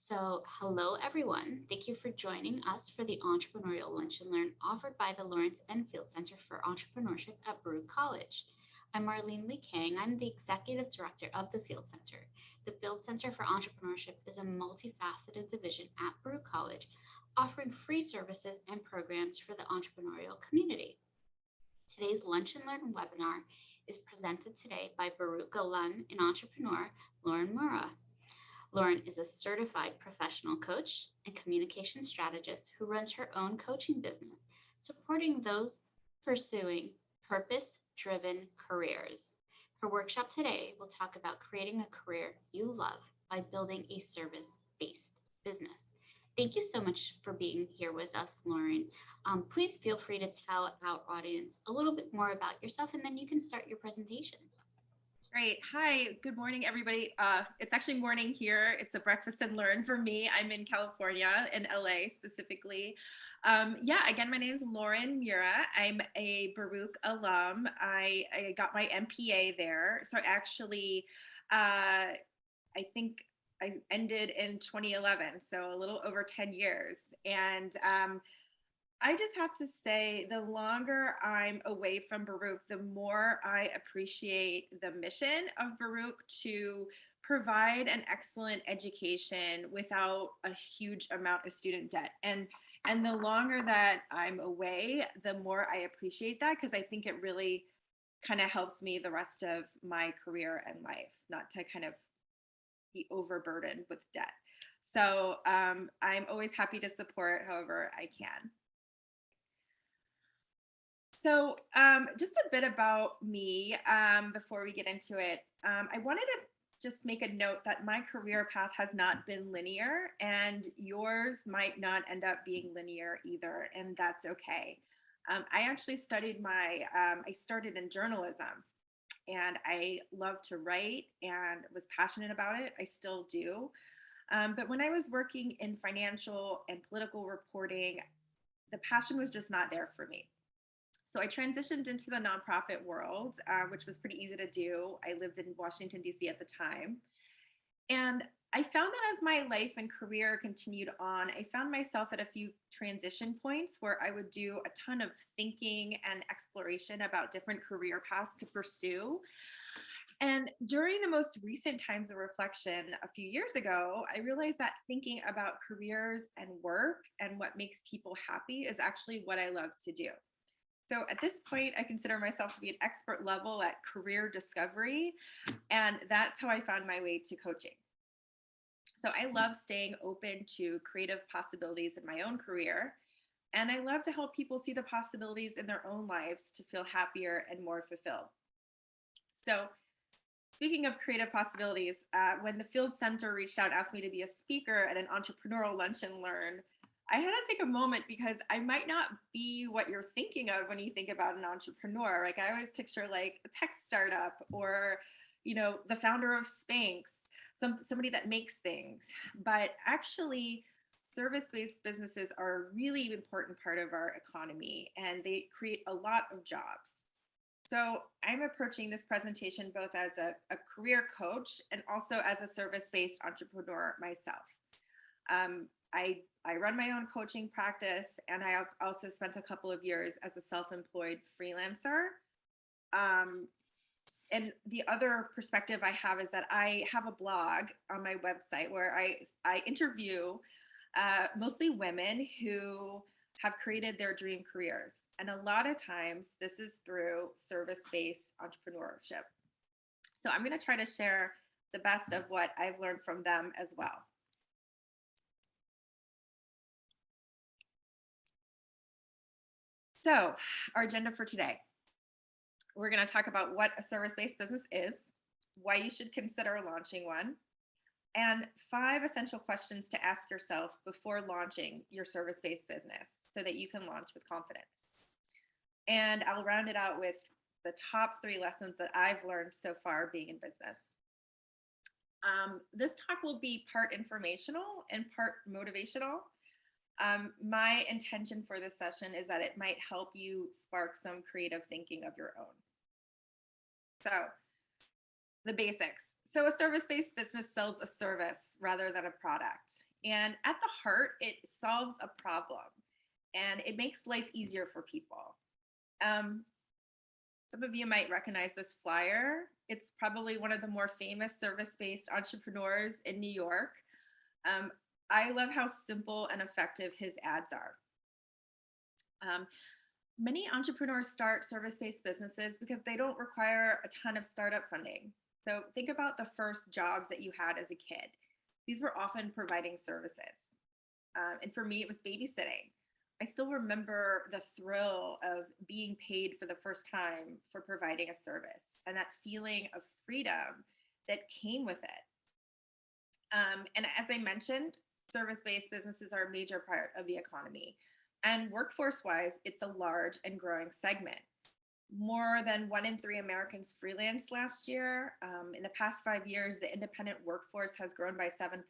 Hello everyone. Thank you for joining us for the Entrepreneurial Lunch and Learn offered by the Lawrence and Field Center for Entrepreneurship at Baruch College. I'm Marlene Lee Kang. I'm the Executive Director of the Field Center. The Field Center for Entrepreneurship is a multifaceted division at Baruch College, offering free services and programs for the entrepreneurial community. Today's Lunch and Learn webinar is presented today by Baruch alum and entrepreneur Lauren Miura. Lauren is a certified professional coach and communication strategist who runs her own coaching business, supporting those pursuing purpose driven careers. Her workshop today will talk about creating a career you love by building a service based business. Thank you so much for being here with us, Lauren. Please feel free to tell our audience a little bit more about yourself and then you can start your presentation. Great. Hi, good morning, everybody. It's actually morning here. It's a breakfast and learn for me. I'm in California, in LA specifically. Again, my name is Lauren Miura. I'm a Baruch alum. I got my MPA there. So actually, I think I ended in 2011, so a little over 10 years. And I just have to say, the longer I'm away from Baruch, the more I appreciate the mission of Baruch to provide an excellent education without a huge amount of student debt. And the longer that I'm away, the more I appreciate that, because I think it really kind of helps me the rest of my career and life, not to kind of be overburdened with debt. So I'm always happy to support however I can. So just a bit about me before we get into it. I wanted to just make a note that my career path has not been linear, and yours might not end up being linear either, and that's okay. I actually I started in journalism, and I love to write and was passionate about it. I still do. But when I was working in financial and political reporting, the passion was just not there for me. So I transitioned into the nonprofit world, which was pretty easy to do. I lived in Washington, D.C. at the time. And I found that as my life and career continued on, I found myself at a few transition points where I would do a ton of thinking and exploration about different career paths to pursue. And during the most recent times of reflection a few years ago, I realized that thinking about careers and work and what makes people happy is actually what I love to do. So at this point, I consider myself to be an expert level at career discovery, and that's how I found my way to coaching. So I love staying open to creative possibilities in my own career, and I love to help people see the possibilities in their own lives to feel happier and more fulfilled. So speaking of creative possibilities, when the Field Center reached out and asked me to be a speaker at an entrepreneurial lunch and learn, I had to take a moment because I might not be what you're thinking of when you think about an entrepreneur. Like I always picture like a tech startup or, the founder of Spanx, somebody that makes things. But actually, service-based businesses are a really important part of our economy, and they create a lot of jobs. So I'm approaching this presentation both as a career coach and also as a service-based entrepreneur myself. I run my own coaching practice, and I have also spent a couple of years as a self-employed freelancer. And the other perspective I have is that I have a blog on my website where I interview mostly women who have created their dream careers. And a lot of times this is through service-based entrepreneurship. So I'm going to try to share the best of what I've learned from them as well. So our agenda for today, we're going to talk about what a service-based business is, why you should consider launching one, and 5 essential questions to ask yourself before launching your service-based business so that you can launch with confidence. And I'll round it out with the top 3 lessons that I've learned so far being in business. This talk will be part informational and part motivational. My intention for this session is that it might help you spark some creative thinking of your own. So the basics. So a service-based business sells a service rather than a product. And at the heart, it solves a problem and it makes life easier for people. Um, some of you might recognize this flyer. It's probably one of the more famous service-based entrepreneurs in New York. Um, I love how simple and effective his ads are. Um, Many entrepreneurs start service-based businesses because they don't require a ton of startup funding. So think about the first jobs that you had as a kid. These were often providing services. And for me, it was babysitting. I still remember the thrill of being paid for the first time for providing a service and that feeling of freedom that came with it. And as I mentioned, service-based businesses are a major part of the economy. And workforce-wise, it's a large and growing segment. More than 1 in 3 Americans freelanced last year. In the past 5 years, the independent workforce has grown by 7%.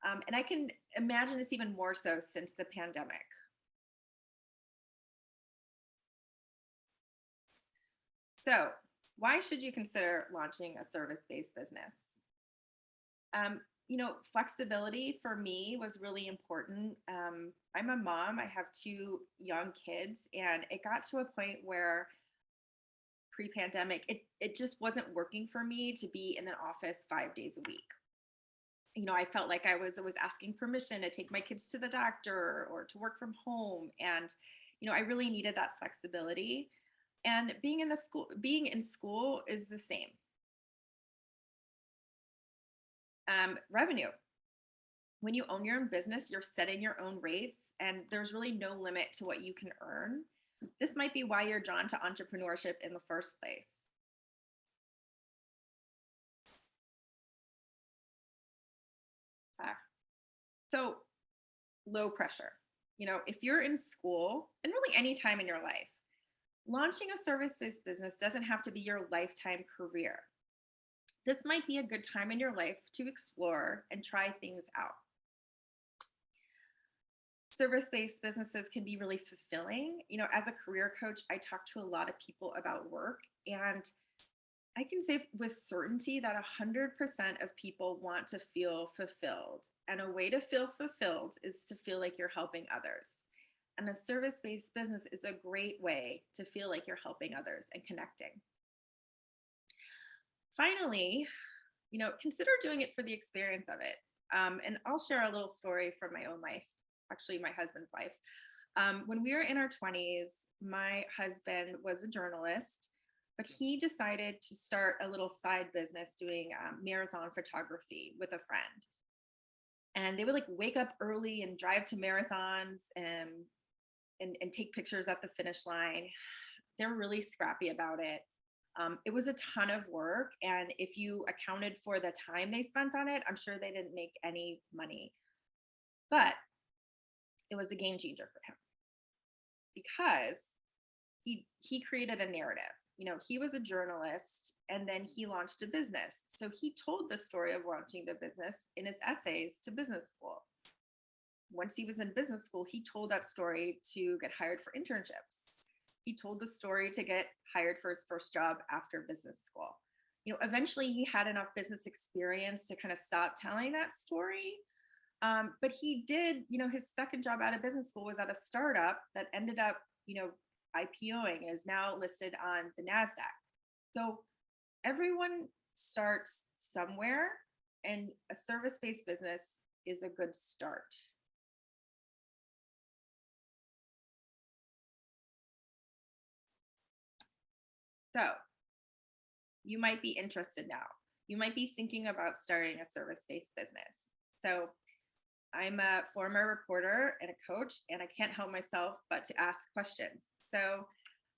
And I can imagine it's even more so since the pandemic. So why should you consider launching a service-based business? Flexibility for me was really important. I'm a mom, I have 2 young kids, and it got to a point where pre-pandemic, it just wasn't working for me to be in an office 5 days a week. I felt like I was asking permission to take my kids to the doctor or to work from home. And, I really needed that flexibility. And being in school is the same. Revenue. When you own your own business, you're setting your own rates, and there's really no limit to what you can earn. This might be why you're drawn to entrepreneurship in the first place. So, low pressure. If you're in school and really any time in your life, launching a service based business doesn't have to be your lifetime career. This might be a good time in your life to explore and try things out. Service-based businesses can be really fulfilling. As a career coach, I talk to a lot of people about work, and I can say with certainty that 100% of people want to feel fulfilled. And a way to feel fulfilled is to feel like you're helping others. And a service-based business is a great way to feel like you're helping others and connecting. Finally, consider doing it for the experience of it. And I'll share a little story from my own life, actually my husband's life. When we were in our 20s, my husband was a journalist, but he decided to start a little side business doing marathon photography with a friend. And they would wake up early and drive to marathons and take pictures at the finish line. They're really scrappy about it. It was a ton of work. And if you accounted for the time they spent on it, I'm sure they didn't make any money. But it was a game changer for him because he created a narrative. He was a journalist and then he launched a business. So he told the story of launching the business in his essays to business school. Once he was in business school, he told that story to get hired for internships. He told the story to get hired for his first job after business school. Eventually he had enough business experience to kind of stop telling that story. But he did, his second job out of business school was at a startup that ended up, IPOing and is now listed on the NASDAQ. So everyone starts somewhere, and a service-based business is a good start. So you might be interested now. You might be thinking about starting a service-based business. So I'm a former reporter and a coach, and I can't help myself but to ask questions. So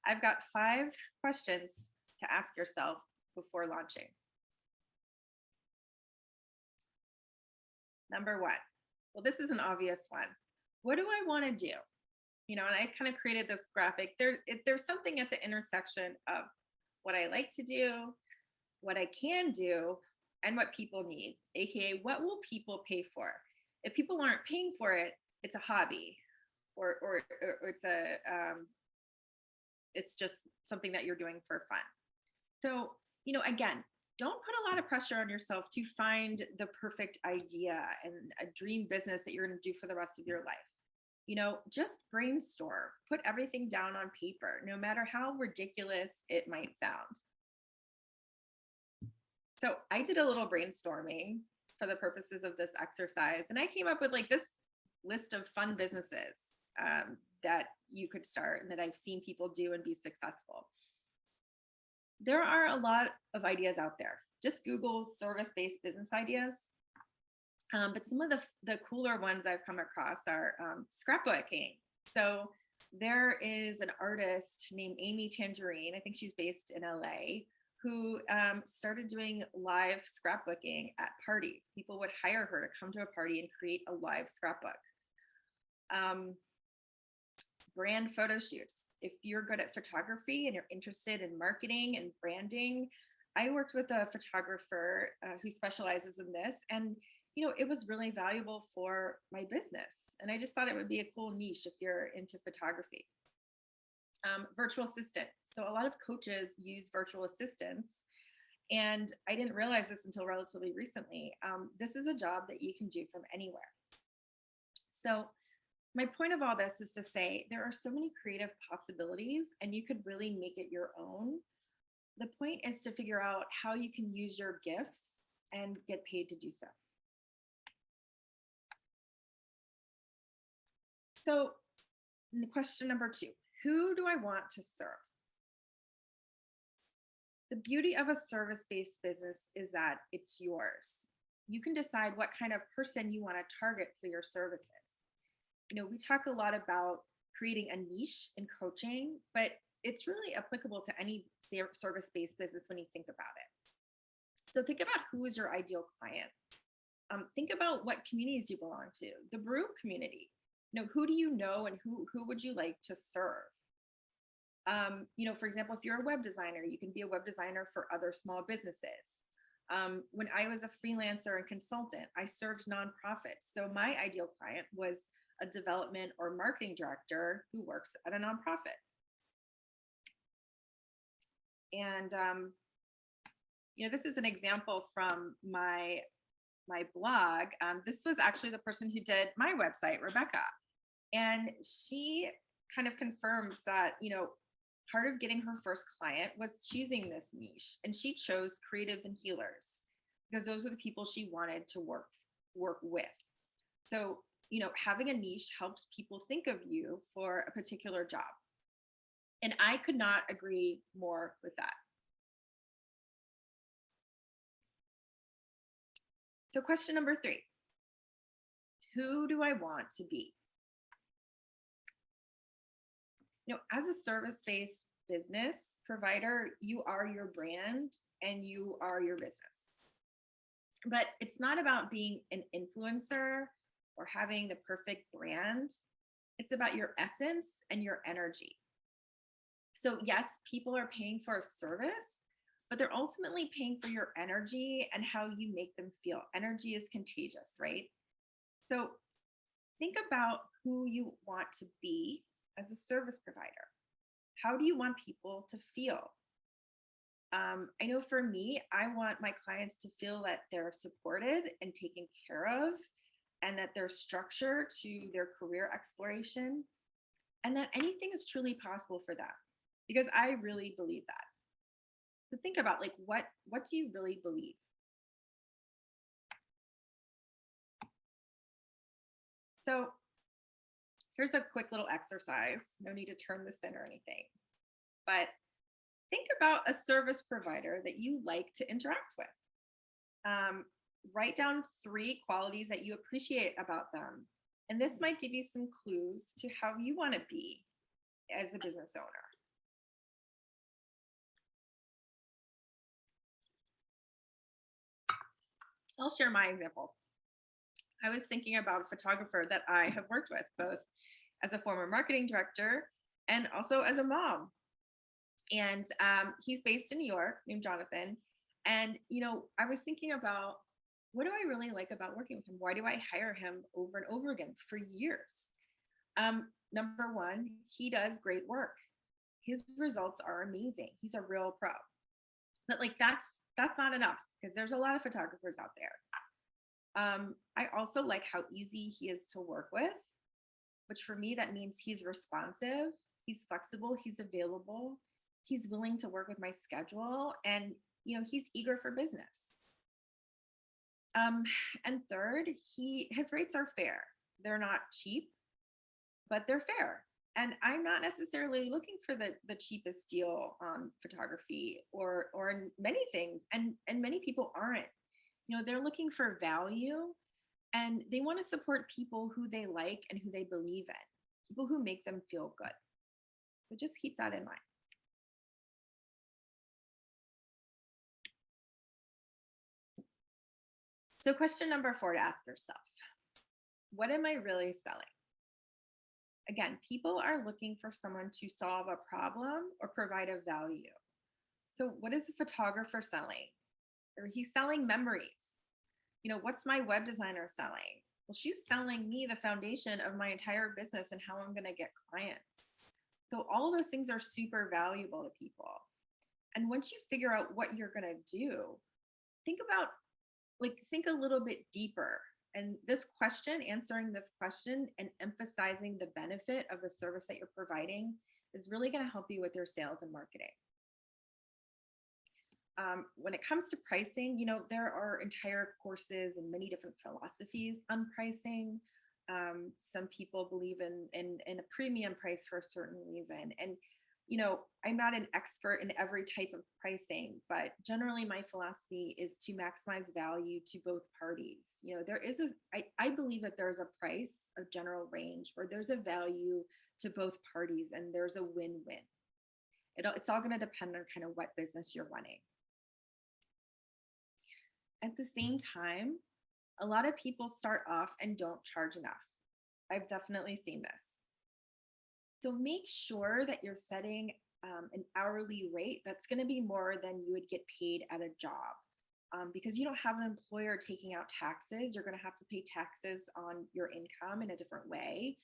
I've got 5 questions to ask yourself before launching. Number 1, well, this is an obvious one. What do I want to do? And I kind of created this graphic. There's something at the intersection of what I like to do, what I can do, and what people need, aka what will people pay for? If people aren't paying for it, it's a hobby, or it's just something that you're doing for fun. So, again, don't put a lot of pressure on yourself to find the perfect idea and a dream business that you're going to do for the rest of your life. Just brainstorm, put everything down on paper, no matter how ridiculous it might sound. So I did a little brainstorming for the purposes of this exercise, and I came up with like this list of fun businesses that you could start and that I've seen people do and be successful. There are a lot of ideas out there. Just Google service-based business ideas. But some of the cooler ones I've come across are scrapbooking. So there is an artist named Amy Tangerine, I think she's based in LA, who started doing live scrapbooking at parties. People would hire her to come to a party and create a live scrapbook. Brand photo shoots. If you're good at photography and you're interested in marketing and branding, I worked with a photographer who specializes in this, and it was really valuable for my business. And I just thought it would be a cool niche if you're into photography. Virtual assistant. So a lot of coaches use virtual assistants, and I didn't realize this until relatively recently. This is a job that you can do from anywhere. So my point of all this is to say there are so many creative possibilities, and you could really make it your own. The point is to figure out how you can use your gifts and get paid to do so. So question number 2, who do I want to serve? The beauty of a service-based business is that it's yours. You can decide what kind of person you want to target for your services. We talk a lot about creating a niche in coaching, but it's really applicable to any service-based business when you think about it. So think about who is your ideal client. Think about what communities you belong to. The Baruch community. Who do you know and who would you like to serve? For example, if you're a web designer, you can be a web designer for other small businesses. When I was a freelancer and consultant, I served nonprofits. So my ideal client was a development or marketing director who works at a nonprofit. And, this is an example from my blog. This was actually the person who did my website, Rebecca. And she kind of confirms that, part of getting her first client was choosing this niche. And she chose creatives and healers because those are the people she wanted to work with. So, having a niche helps people think of you for a particular job. And I could not agree more with that. So question number 3, who do I want to be? As a service-based business provider, you are your brand and you are your business. But it's not about being an influencer or having the perfect brand. It's about your essence and your energy. So yes, people are paying for a service, but they're ultimately paying for your energy and how you make them feel. Energy is contagious, right? So think about who you want to be as a service provider. How do you want people to feel? I know for me, I want my clients to feel that they're supported and taken care of, and that there's structure to their career exploration, and that anything is truly possible for them, because I really believe that. So think about what do you really believe? So here's a quick little exercise. No need to turn this in or anything, but think about a service provider that you like to interact with. Write down 3 qualities that you appreciate about them. And this might give you some clues to how you want to be as a business owner. I'll share my example. I was thinking about a photographer that I have worked with, both as a former marketing director and also as a mom. And he's based in New York, named Jonathan. And, I was thinking about, what do I really like about working with him? Why do I hire him over and over again for years? Number 1, he does great work. His results are amazing. He's a real pro. But that's that's not enough because there's a lot of photographers out there. I also like how easy he is to work with, which for me, that means he's responsive, he's flexible, he's available, he's willing to work with my schedule, and he's eager for business. And third, his rates are fair. They're not cheap, but they're fair. And I'm not necessarily looking for the cheapest deal on photography or in many things. And many people aren't. They're looking for value, and they want to support people who they like and who they believe in, people who make them feel good. So just keep that in mind. So question number 4 to ask yourself, what am I really selling? Again, people are looking for someone to solve a problem or provide a value. So what is a photographer selling? Or he's selling memories. What's my web designer selling? Well, she's selling me the foundation of my entire business and how I'm going to get clients. So all of those things are super valuable to people. And once you figure out what you're going to do, think a little bit deeper. And answering this question and emphasizing the benefit of the service that you're providing is really going to help you with your sales and marketing. When it comes to pricing, there are entire courses and many different philosophies on pricing. Some people believe in a premium price for a certain reason. And, I'm not an expert in every type of pricing, but generally my philosophy is to maximize value to both parties. I believe that there's a price, a general range where there's a value to both parties and there's a win-win. It's all going to depend on kind of what business you're running. At the same time, a lot of people start off and don't charge enough. I've definitely seen this. So make sure that you're setting an hourly rate that's going to be more than you would get paid at a job. Because you don't have an employer taking out taxes, you're going to have to pay taxes on your income in a different way.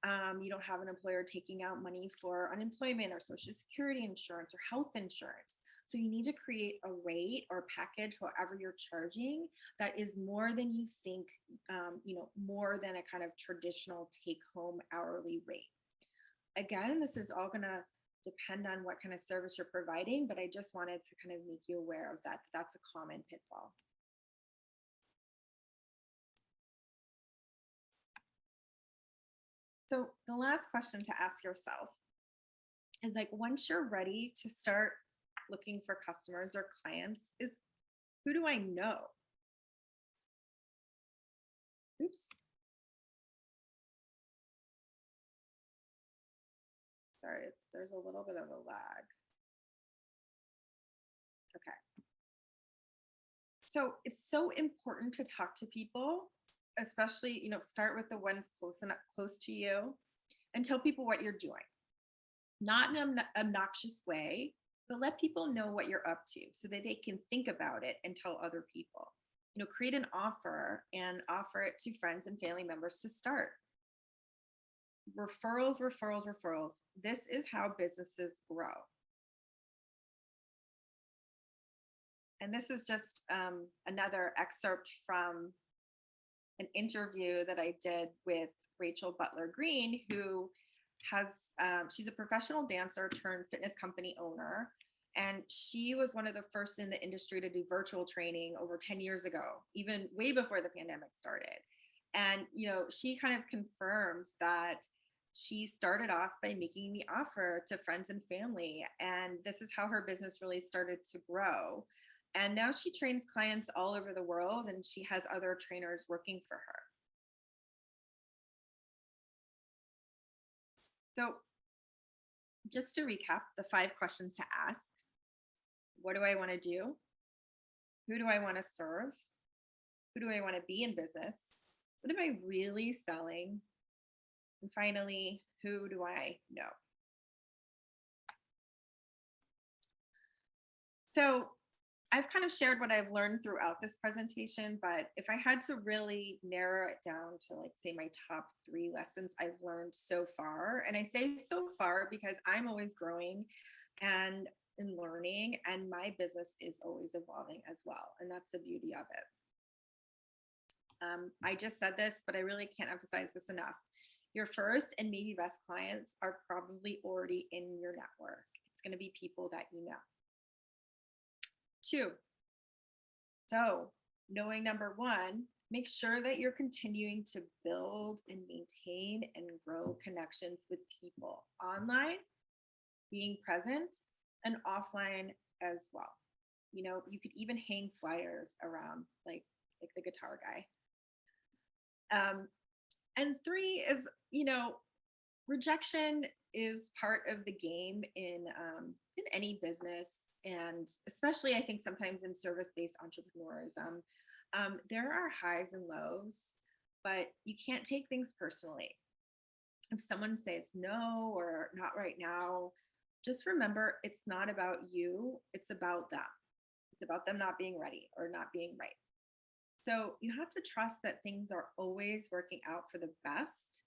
You don't have an employer taking out money for unemployment or Social Security insurance or health insurance. So you need to create a rate or package, however you're charging, that is more than you think, more than a kind of traditional take-home hourly rate. Again, this is all going to depend on what kind of service you're providing, but I just wanted to kind of make you aware of that. That's a common pitfall. So the last question to ask yourself is once you're ready to start looking for customers or clients, is who do I know? Oops. Sorry, there's a little bit of a lag. Okay. So it's so important to talk to people, especially, start with the ones close to you and tell people what you're doing. Not in an obnoxious way, but let people know what you're up to so that they can think about it and tell other people. Create an offer and offer it to friends and family members to start. Referrals, referrals, referrals. This is how businesses grow. And this is just another excerpt from an interview that I did with Rachel Butler Green, who she's a professional dancer turned fitness company owner. And she was one of the first in the industry to do virtual training over 10 years ago, even way before the pandemic started. And, she kind of confirms that she started off by making the offer to friends and family. And this is how her business really started to grow. And now she trains clients all over the world, and she has other trainers working for her. So just to recap the 5 questions to ask: what do I want to do? Who do I want to serve? Who do I want to be in business? What am I really selling? And finally, who do I know? So I've kind of shared what I've learned throughout this presentation, but if I had to really narrow it down to say my top 3 lessons I've learned so far, and I say so far because I'm always growing and and learning, and my business is always evolving as well. And that's the beauty of it. I just said this, but I really can't emphasize this enough. Your first and maybe best clients are probably already in your network. It's going to be people that you know. 2, so knowing number 1, make sure that you're continuing to build and maintain and grow connections with people online, being present, and offline as well. You could even hang flyers around like the guitar guy. And 3 is, rejection is part of the game in any business, and especially I think sometimes in service-based entrepreneurs. There are highs and lows, but you can't take things personally. If someone says no or not right now, just remember it's not about you, it's about them. It's about them not being ready or not being right. So you have to trust that things are always working out for the best,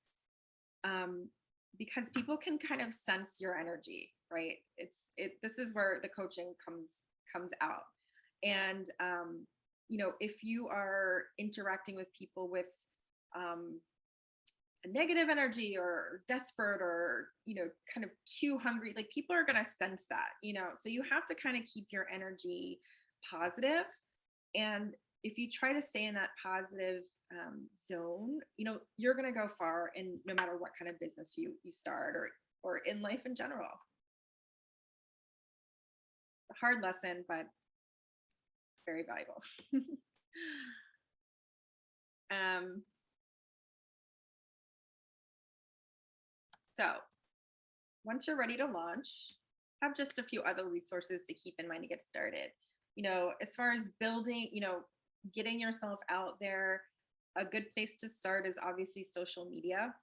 because people can kind of sense your energy, right? This is where the coaching comes out. And if you are interacting with people with a negative energy or desperate or kind of too hungry, like people are going to sense that. So you have to kind of keep your energy positive, and if you try to stay in that positive zone, you're going to go far in no matter what kind of business you start or in life in general. It's a hard lesson, but very valuable. So once you're ready to launch, have just a few other resources to keep in mind to get started. As far as building, getting yourself out there, a good place to start is obviously social media.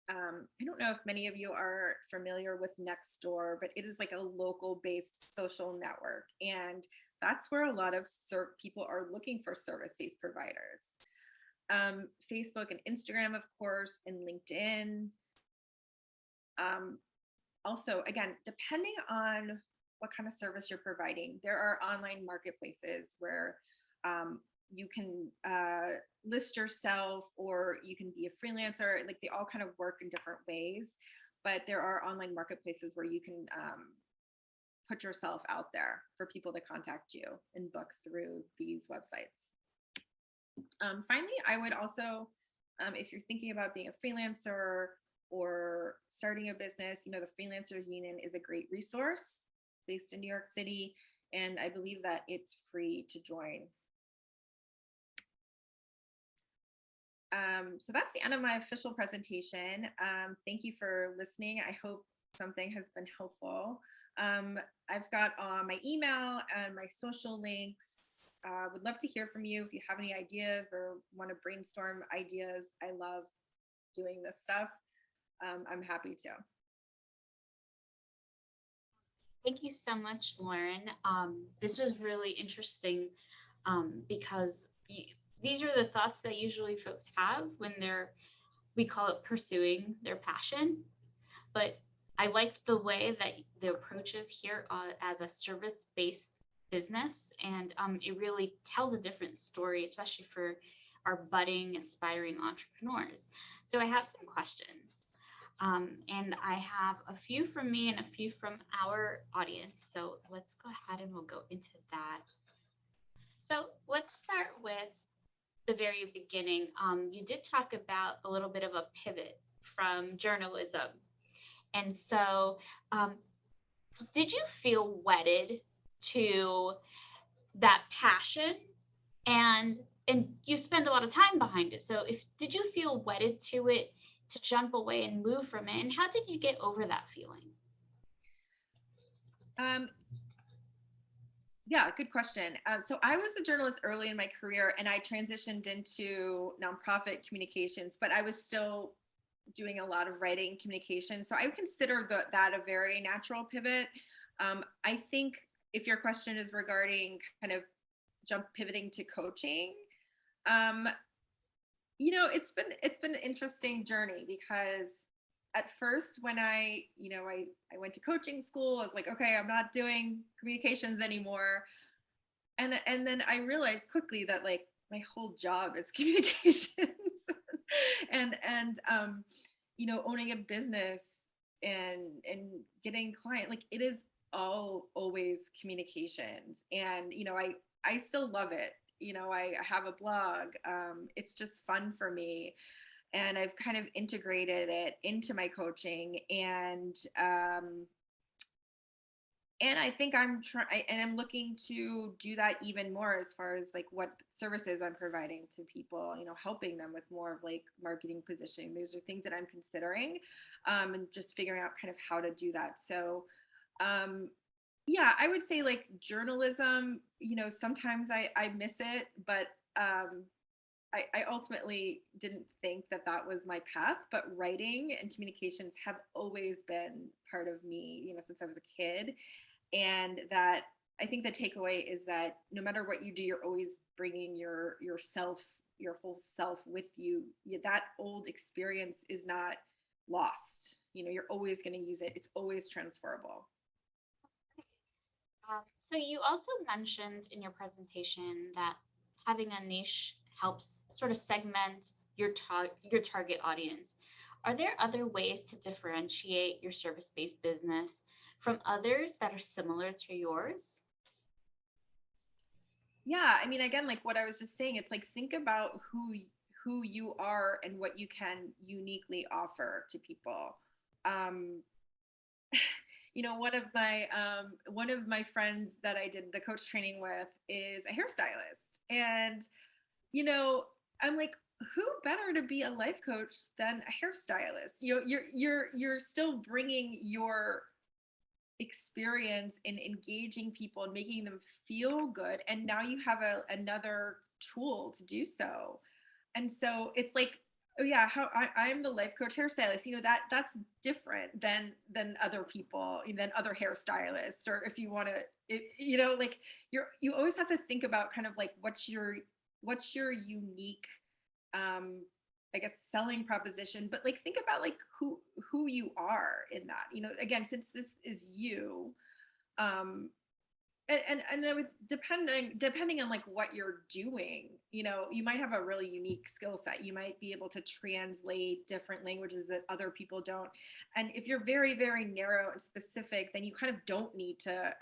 I don't know if many of you are familiar with Nextdoor, but it is like a local based social network. And that's where a lot of people are looking for service-based providers. Facebook and Instagram, of course, and LinkedIn. Also, again, depending on what kind of service you're providing, there are online marketplaces where you can list yourself, or you can be a freelancer. Like they all kind of work in different ways, but there are online marketplaces where you can put yourself out there for people to contact you and book through these websites. Finally, I would also, if you're thinking about being a freelancer or starting a business, the Freelancers Union is a great resource. It's based in New York City, and I believe that it's free to join. So that's the end of my official presentation. Thank you for listening. I hope something has been helpful. I've got my email and my social links. Would love to hear from you if you have any ideas or want to brainstorm ideas. I love doing this stuff. I'm happy to. Thank you so much, Lauren. This was really interesting because these are the thoughts that usually folks have when we call it pursuing their passion. But I liked the way that the approach is here as a service-based business, and it really tells a different story, especially for our budding, aspiring entrepreneurs. So I have some questions. And I have a few from me and a few from our audience. So let's go ahead and we'll go into that. So let's start with the very beginning. You did talk about a little bit of a pivot from journalism. And so did you feel wedded to that passion? And you spend a lot of time behind it. So did you feel wedded to it to jump away and move from it? And how did you get over that feeling? Yeah, good question. So I was a journalist early in my career, and I transitioned into nonprofit communications, but I was still doing a lot of writing communication. So I would consider that a very natural pivot. I think if your question is regarding kind of pivoting to coaching, it's been an interesting journey because at first when I went to coaching school, I was like, okay, I'm not doing communications anymore. And then I realized quickly that like my whole job is communications and owning a business and getting client, like it is all always communications. And I still love it. I have a blog. It's just fun for me, and I've kind of integrated it into my coaching. And I think I'm trying, and I'm looking to do that even more as far as like what services I'm providing to people, helping them with more of like marketing positioning. Those are things that I'm considering, and just figuring out kind of how to do that. So, yeah, I would say like journalism, sometimes I miss it, but I ultimately didn't think that that was my path, but writing and communications have always been part of me, since I was a kid. And that, I think the takeaway is that no matter what you do, you're always bringing yourself, your whole self with you. That old experience is not lost. You're always going to use it. It's always transferable. So you also mentioned in your presentation that having a niche helps sort of segment your target audience. Are there other ways to differentiate your service-based business from others that are similar to yours? Yeah, I mean, again, like what I was just saying, it's like think about who you are and what you can uniquely offer to people. Um, one of my friends that I did the coach training with is a hairstylist, and I'm like, who better to be a life coach than a hairstylist? You're still bringing your experience in engaging people and making them feel good, and now you have another tool to do so. And so it's like, oh yeah, how I'm the life coach hairstylist, that's different than other people, than other hairstylists. Or if you want to, like you always have to think about kind of like what's your unique, um I guess, selling proposition. But like think about like who you are in that, again, since this is you. um and it would, depending on like what you're doing, you might have a really unique skill set. You might be able to translate different languages that other people don't. And if you're very, very narrow and specific, then you kind of don't need to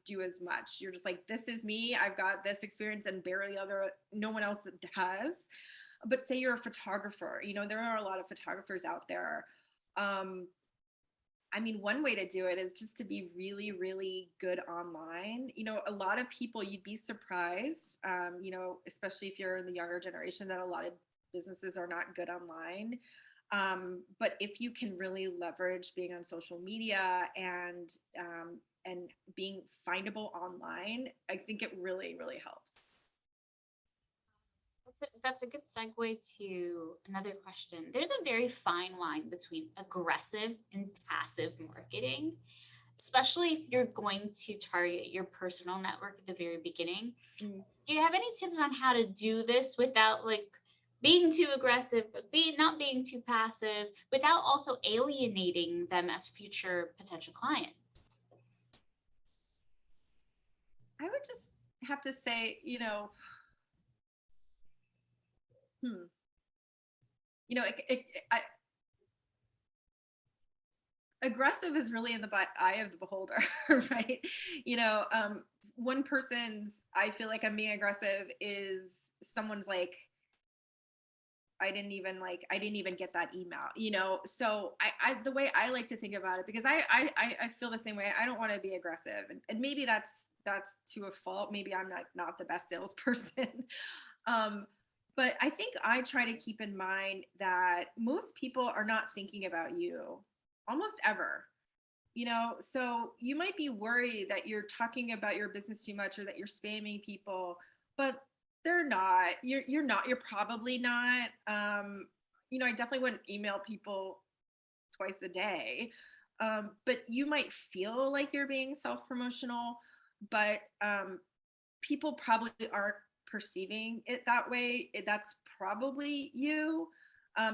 do as much. You're just like, this is me, I've got this experience and no one else has. But say you're a photographer, there are a lot of photographers out there. I mean, one way to do it is just to be really, really good online. A lot of people, you'd be surprised, especially if you're in the younger generation, that a lot of businesses are not good online. But if you can really leverage being on social media and being findable online, I think it really, really helps. That's a good segue to another question. There's a very fine line between aggressive and passive marketing, especially if you're going to target your personal network at the very beginning. Mm. Do you have any tips on how to do this without like being too aggressive, but not being too passive, without also alienating them as future potential clients? I would just have to say, hmm, aggressive is really in the eye of the beholder. Right? One person's, I feel like I'm being aggressive, is someone's like, I didn't even get that email, so the way I like to think about it, because I feel the same way. I don't want to be aggressive, and maybe that's to a fault. Maybe I'm not the best salesperson. um but I think I try to keep in mind that most people are not thinking about you almost ever. So you might be worried that you're talking about your business too much, or that you're spamming people, but they're not. You're not. You're probably not. I definitely wouldn't email people twice a day. But you might feel like you're being self-promotional, but people probably aren't perceiving it that way. That's probably you,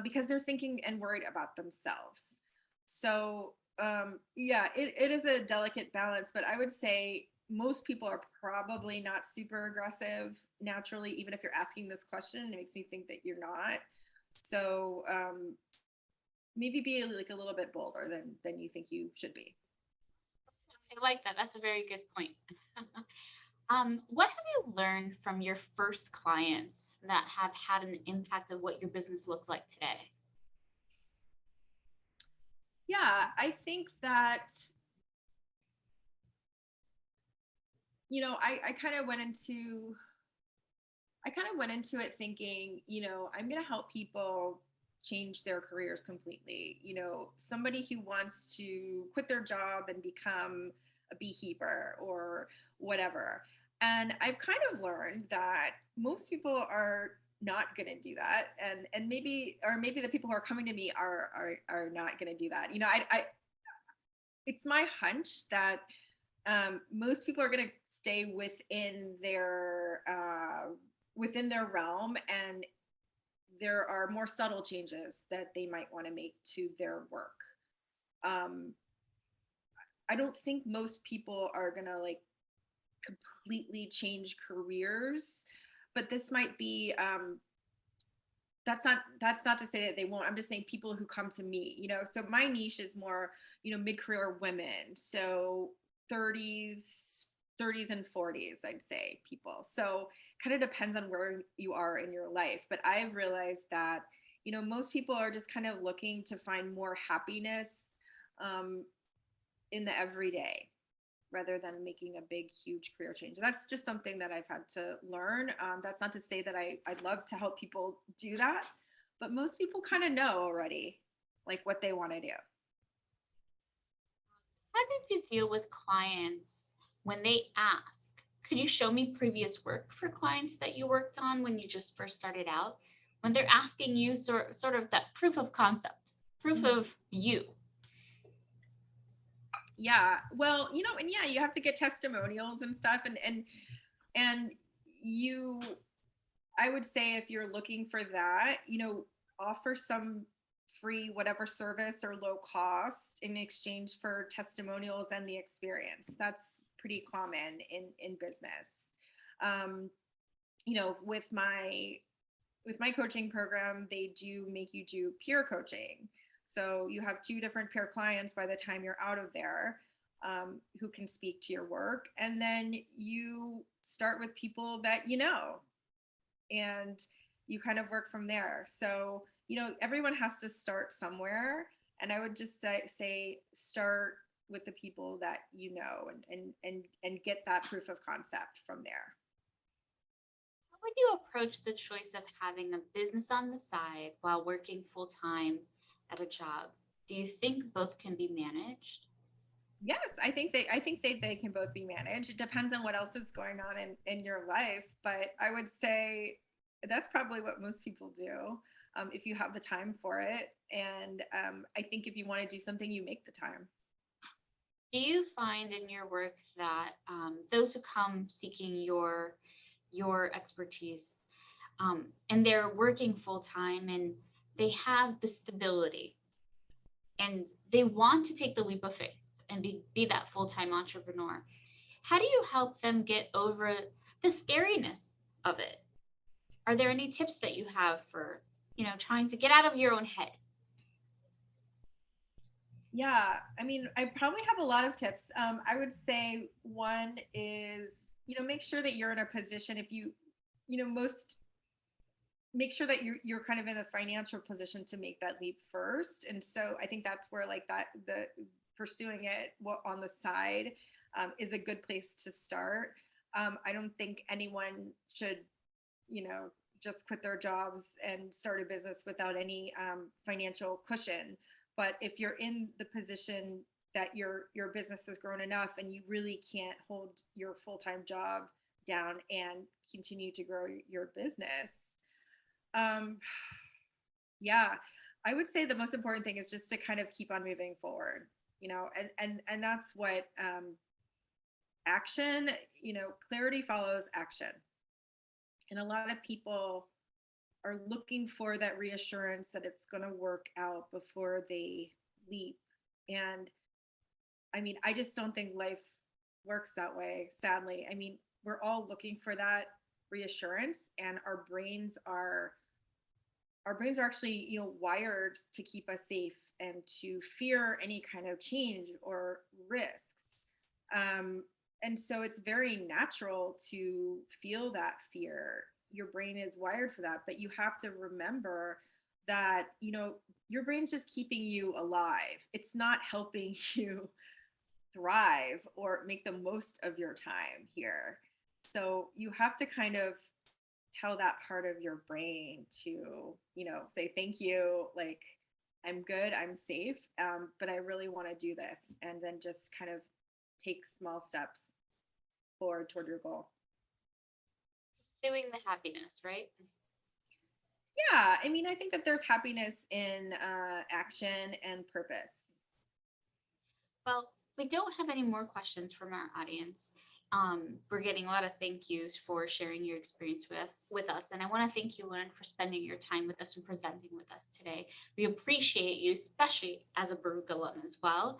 because they're thinking and worried about themselves. So yeah, it is a delicate balance, but I would say most people are probably not super aggressive naturally, even if you're asking this question. It makes me think that you're not. So maybe be like a little bit bolder than you think you should be. I like that. That's a very good point. What have you learned from your first clients that have had an impact of what your business looks like today? Yeah, I think that, I kind of went into it thinking, I'm going to help people change their careers completely. Somebody who wants to quit their job and become a beekeeper or whatever. And I've kind of learned that most people are not going to do that, and maybe the people who are coming to me are not going to do that. I it's my hunch that most people are going to stay within their realm, and there are more subtle changes that they might want to make to their work. Um, I don't think most people are going to like completely change careers, but this might be that's not to say that they won't. I'm just saying people who come to me, so my niche is more, mid-career women. So 30s, 30s and 40s, I'd say people. So kind of depends on where you are in your life. But I've realized that, most people are just kind of looking to find more happiness um, in the everyday rather than making a big, huge career change. That's just something that I've had to learn. That's not to say that I'd love to help people do that, but most people kind of know already, like what they want to do. How did you deal with clients when they ask, could you show me previous work for clients that you worked on when you just first started out? When they're asking you sort of that proof of concept, proof Mhm. of you. Yeah, well, and yeah, you have to get testimonials and stuff, and you, I would say if you're looking for that, offer some free whatever service or low cost in exchange for testimonials and the experience. That's pretty common in business. Um, with my coaching program, they do make you do peer coaching. So you have two different peer clients by the time you're out of there, who can speak to your work. And then you start with people that and you kind of work from there. So, everyone has to start somewhere. And I would just say start with the people that and get that proof of concept from there. How would you approach the choice of having a business on the side while working full time at a job? Do you think both can be managed? Yes, I think they can both be managed. It depends on what else is going on in your life, but I would say that's probably what most people do, if you have the time for it. And I think if you want to do something, you make the time. Do you find in your work that those who come seeking your expertise and they're working full time and they have the stability and they want to take the leap of faith and be that full time entrepreneur? How do you help them get over the scariness of it? Are there any tips that you have for trying to get out of your own head? Yeah, I mean, I probably have a lot of tips. I would say one is, make sure that you're in a position if you, most make sure that you're kind of in a financial position to make that leap first. And so I think that's where like that the pursuing it on the side is a good place to start. I don't think anyone should, just quit their jobs and start a business without any financial cushion. But if you're in the position that your business has grown enough and you really can't hold your full-time job down and continue to grow your business, um, yeah, I would say the most important thing is just to kind of keep on moving forward, and that's what action, clarity follows action. And a lot of people are looking for that reassurance that it's going to work out before they leap. And I mean, I just don't think life works that way, sadly. I mean, we're all looking for that reassurance, and our brains are actually, wired to keep us safe and to fear any kind of change or risks. Um, and so it's very natural to feel that fear. Your brain is wired for that, but you have to remember that, your brain's just keeping you alive. It's not helping you thrive or make the most of your time here. So you have to kind of tell that part of your brain to, say thank you, like I'm good, I'm safe, but I really want to do this, and then just kind of take small steps forward toward your goal. Pursuing the happiness, right? Yeah, I mean, I think that there's happiness in action and purpose. Well, we don't have any more questions from our audience. We're getting a lot of thank yous for sharing your experience with us. And I want to thank you, Lauren, for spending your time with us and presenting with us today. We appreciate you, especially as a Baruch alum as well.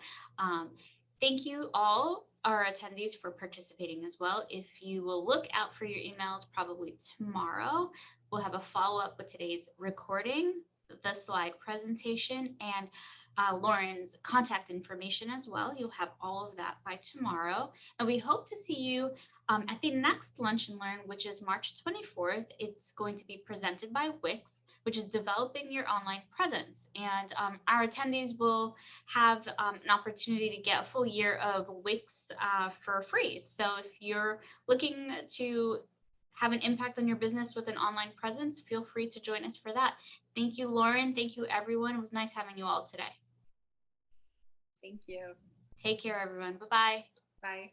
Thank you all, our attendees, for participating as well. If you will look out for your emails, probably tomorrow, we'll have a follow-up with today's recording, the slide presentation, and Lauren's contact information as well. You'll have all of that by tomorrow. And we hope to see you at the next Lunch and Learn, which is March 24th. It's going to be presented by Wix, which is developing your online presence. And our attendees will have an opportunity to get a full year of Wix for free. So if you're looking to have an impact on your business with an online presence, feel free to join us for that. Thank you, Lauren. Thank you, everyone. It was nice having you all today. Thank you. Take care, everyone. Bye-bye. Bye.